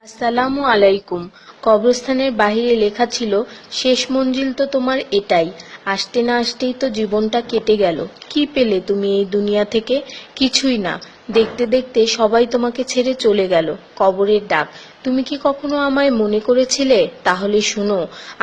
আসসালামু আলাইকুম। কবরস্থানের বাহিরে লেখা ছিল, শেষ মঞ্জিল তো তোমার এটাই। আসতে না আসতেই তো জীবনটা কেটে গেল। কি পেলে তুমি এই দুনিয়া থেকে? কিছুই না। দেখতে দেখতে সবাই তোমাকে ছেড়ে চলে গেল। কবরের ডাক। তুমি কি কখনো আমায় মনে করেছিলে? তাহলে শুনো,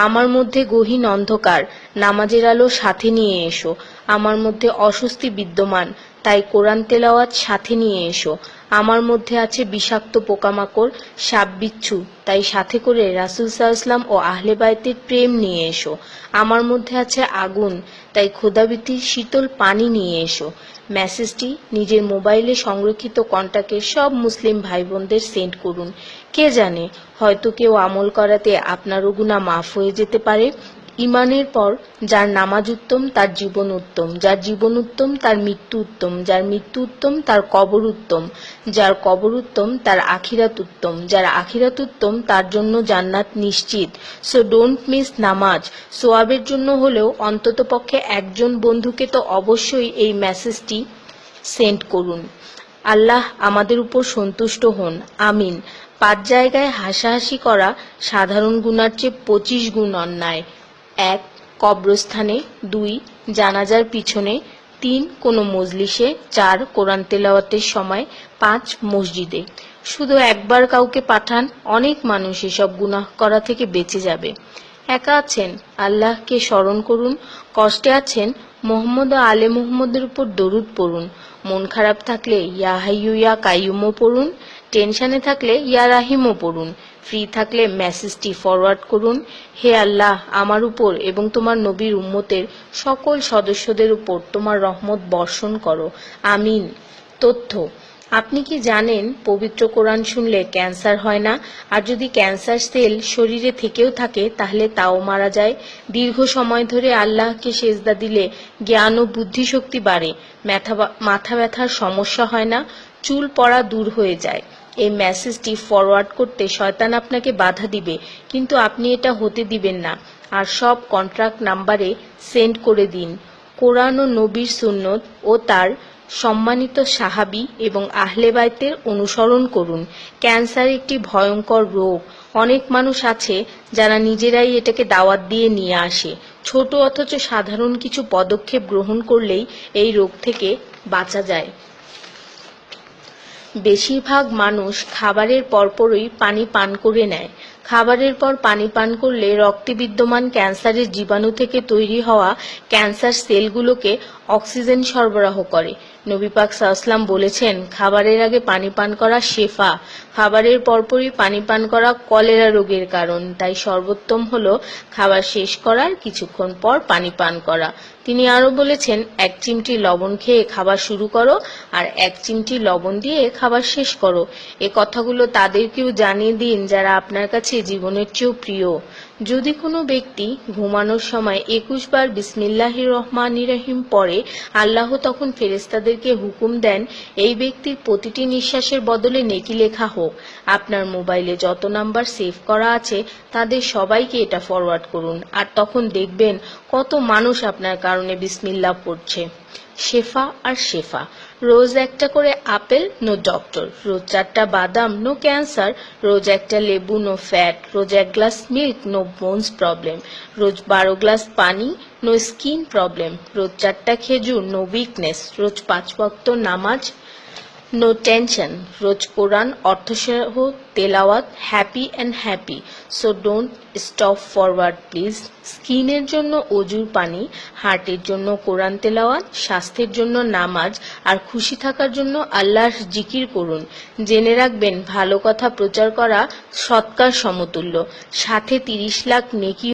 আমার মধ্যে গহীন অন্ধকার, নামাজের আলো সাথে নিয়ে এসো। আমার মধ্যে অস্বস্তি বিদ্যমান, তাই কোরআন তেলাওয়াত সাথে নিয়ে এসো। আমার মধ্যে আছে বিষাক্ত পোকামাকড়, সাপ বিচ্ছু, তাই সাথে করে রাসূল সাল্লাল্লাহু ও আহলে বাইতের প্রেম নিয়ে এসো। আমার মধ্যে আছে আগুন, তাই খোদাভীতির শীতল পানি নিয়ে এসো। মেসেজটি নিজের মোবাইলে সংরক্ষিত কন্টাক্টের সব মুসলিম ভাই বোনদের সেন্ড করুন। কে জানে, হয়তো কেউ আমল করাতে আপনারও গুনাহ মাফ হয়ে যেতে পারে। ঈমানের পর যার নামাজ উত্তম তার জীবন উত্তম, যার জীবন উত্তম তার মৃত্যু উত্তম, যার মৃত্যু উত্তম তার কবর উত্তম, যার কবর উত্তম তার আখিরাত উত্তম, যার আখিরাত উত্তম তার জন্য জান্নাত নিশ্চিত। সো ডোন্ট মিস নামাজ। সোয়াবের জন্য হলেও অন্ততপক্ষে একজন বন্ধুকে তো অবশ্যই এই মেসেজটি সেন্ড করুন। আল্লাহ আমাদের উপর সন্তুষ্ট হন, আমিন। 5 জায়গায় হাসাহাসি করা সাধারণ গুনার চেয়ে 25 গুণ অন্যায়। 1. কবরস্থানে। 2. জানাজার পিছনে। 3. কোনো মজলিসে। 4. কোরআন তেলাওয়াতের সময়। 5. মসজিদে। শুধু একবার কাউকে পাঠান, অনেক মানুষ এসব গুনাহ করা থেকে বেঁচে যাবে। একা আছেন, আল্লাহকে স্মরণ করুন। কষ্টে আছেন, মোহাম্মদ ও আলে মুহাম্মদের উপর দরুদ পড়ুন। মন খারাপ থাকলে ইয়া হাইয়ু ইয়া কাইয়ুমও পড়ুন। টেনশনে থাকলে ইয়া রাহিমও পড়ুন। ফ্রি থাকলে মেসেজটি ফরওয়ার্ড করুন। হে আল্লাহ, আমার উপর এবং তোমার নবীর উম্মতের সকল সদস্যদের উপর তোমার রহমত বর্ষণ করো, আমিন। তথ্য: আপনি কি জানেন পবিত্র কোরআন শুনলে ক্যান্সার হয় না? আর যদি ক্যান্সার সেল শরীরে থেকেও থাকে তাহলে তাও মারা যায়। দীর্ঘ সময় ধরে আল্লাহকে সেজদা দিলে জ্ঞান ও বুদ্ধিশক্তি বাড়ে। মাথা ব্যথার সমস্যা হয় না। চুল পড়া দূর হয়ে যায়। এই মেসেজটি ফরওয়ার্ড করতে শয়তান আপনাকে বাধা দিবে, কিন্তু আপনি এটা হতে দিবেন না। আর সব কন্ট্রাক্ট নাম্বারে সেন্ড করে দিন। কোরআন ও নবীর সুন্নত ও তার সম্মানিত সাহাবী এবং আহলে বাইতের অনুসরণ করুন। ক্যান্সার একটি ভয়ঙ্কর রোগ। অনেক মানুষ আছে যারা নিজেরাই এটাকে দাওয়াত দিয়ে নিয়ে আসে। ছোট অথচ সাধারণ কিছু পদক্ষেপ গ্রহণ করলেই এই রোগ থেকে বাঁচা যায়। বেশিরভাগ মানুষ খাবারের পরপরই পানি পান করে নেয়। খাবারের পর পানি পান করলে রক্তে বিদ্যমান ক্যান্সারের জীবাণু থেকে তৈরি হওয়া ক্যান্সার সেলগুলোকে অক্সিজেন সরবরাহ করে। নবী পাক সাল্লাল্লাহু বলেছেন, খাবারের আগে পানি পান করা শেফা। খাবারের পরপরই পানি পান করা কলেরা রোগের কারণ, তাই সর্বোত্তম হলো খাবার শেষ করার কিছুক্ষণ পর পানি পান করা। তিনি আরো বলেছেন, 1 চিমটি লবণ খেয়ে খাবার শুরু করো আর 1 চিমটি লবণ দিয়ে খাবার শেষ করো। এ কথাগুলো তাদেরকেও জানিয়ে দিন যারা আপনার কাছে জীবনের চেয়েও প্রিয়। যদি কোনো ব্যক্তি ঘুমানোর সময় 21 বার বিসমিল্লাহির রহমানির রহিম পড়ে, আল্লাহ তখন ফেরেশতাদেরকে হুকুম দেন এই ব্যক্তির প্রতিটি নিঃশ্বাসের বদলে নেকি লেখা হোক। আপনার মোবাইলে যত নাম্বার সেভ করা আছে তাদের সবাইকে এটা ফরওয়ার্ড করুন, আর তখন দেখবেন কত মানুষ আপনার কারণে বিসমিল্লাহ পড়ছে। শেফা আর শেফা। রোজ একটা করে আপেল, নো ডক্টর। রোজ 4টা বাদাম, নো ক্যান্সার। রোজ একটা লেবু, নো ফ্যাট। রোজ 1 glass milk, no bones problem. রোজ 12 গ্লাস পানি, নো স্কিন প্রবলেম। রোজ 4টা খেজুর, নো উইকনেস। রোজ 5 ওয়াক্ত নামাজ, নো টেনশন। রোজ কোরআন অর্থসহ তেলাওয়াত, happy and happy. So don't stop forward please. স্কিনের জন্য অজুর পানি, হার্টের জন্য কোরআন তেলাওয়াত, স্বাস্থ্যের জন্য নামাজ, আর খুশি থাকার জন্য আল্লাহর জিকির করুন। জেনে রাখবেন, ভালো কথা প্রচার করা সৎকার সমতুল্য, সাথে 30 লাখ নেকি